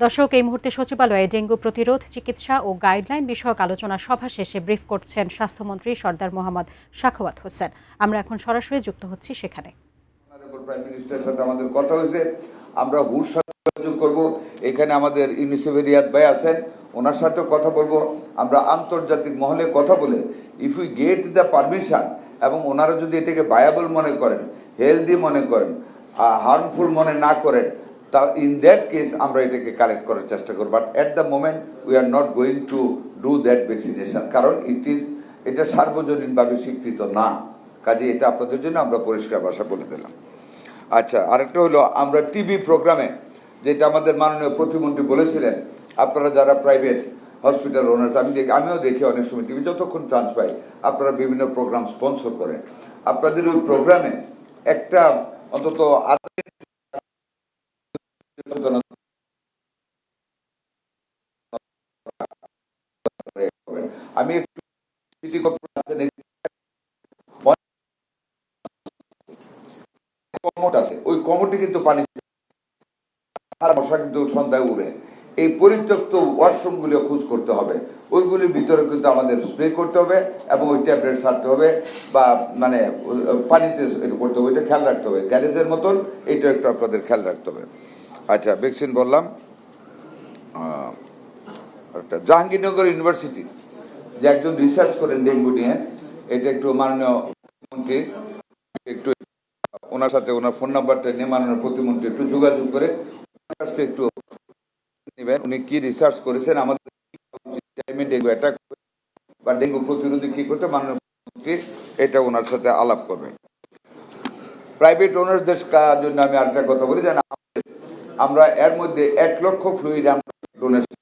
দর্শক, এই মুহূর্তে সচিবালয়ে ডেঙ্গু প্রতিরোধ, চিকিৎসা ও গাইডলাইন বিষয়ক আলোচনা সভা শেষে ব্রিফ করছেন স্বাস্থ্যমন্ত্রী সরদার মোহাম্মদ সাখাওয়াত হোসেন। আমরা এখন সরাসরি যুক্ত হচ্ছি সেখানে। প্রাইম মিনিস্টারের সাথে আমাদের কথা হয়েছে, আমরা হুর সাথে যোগাযোগ করব। এখানে আমাদের ইউনিসেফের রিয়াদ ভাই আছেন, ওনার সাথেও কথা বলবো। আমরা আন্তর্জাতিক মহলে কথা বলে if you get the permission, এবং ওনারা যদি এটাকে ভায়াবল মনে করেন, হেলদি মনে করেন, হার্মফুল মনে না করেন, তা ইন দ্যাট কেস আমরা এটাকে কালেক্ট করার চেষ্টা করব। But at the moment we are not going to do that vaccination, কারণ এটা সার্বজনীনভাবে স্বীকৃত না। কাজে এটা আপনাদের জন্য আমরা পরিষ্কার ভাষা বলে দিলাম। আচ্ছা, আরেকটা হলো, আমরা টিবি প্রোগ্রামে, যেটা আমাদের মাননীয় প্রতিমন্ত্রী বলেছিলেন, আপনারা যারা প্রাইভেট হসপিটাল ওনার্স, আমিও দেখি অনেক সময় টিভি, যতক্ষণ চান্স পাই আপনারা বিভিন্ন প্রোগ্রাম স্পন্সর করেন। আপনাদের ওই প্রোগ্রামে একটা অন্তত আমি একটু কমোট আছে, ওই কমোটে কিন্তু পানি মশা কিন্তু সন্ধ্যায় উড়ে। এই পরিত্যক্ত ওয়াশরুমগুলো খোঁজ করতে হবে, ওইগুলির ভিতরে কিন্তু আমাদের স্প্রে করতে হবে এবং ওই ট্যাবলেট ছাড়তে হবে, বা মানে পানিতে করতে হবে, ওইটা খেয়াল রাখতে হবে। গ্যারেজের মতন এইটা একটু আপনাদের খেয়াল রাখতে হবে। আচ্ছা, ভ্যাকসিন বললাম। জাহাঙ্গীরনগর ইউনিভার্সিটি যে একজন রিসার্চ করেন ডেঙ্গু নিয়ে, এটা একটু মাননীয় মন্ত্রী একটু ওনার সাথে ওনার ফোন নাম্বারটা নিয়ে মাননীয় প্রতিমন্ত্রী একটু যোগাযোগ করে কাছ থেকে একটু নেবেন, উনি কি রিসার্চ করেছেন, আমাদের ডেঙ্গু অ্যাটাক বা ডেঙ্গু প্রতিরোধে কি করতে, মাননীয় প্রতিমন্ত্রী এটা ওনার সাথে আলাপ করবে। প্রাইভেট ওনারদের জন্য আমি আরেকটা কথা বলি, যেন আমরা এর মধ্যে 1 লক্ষ ফ্লুইড আমরা ডোনেশন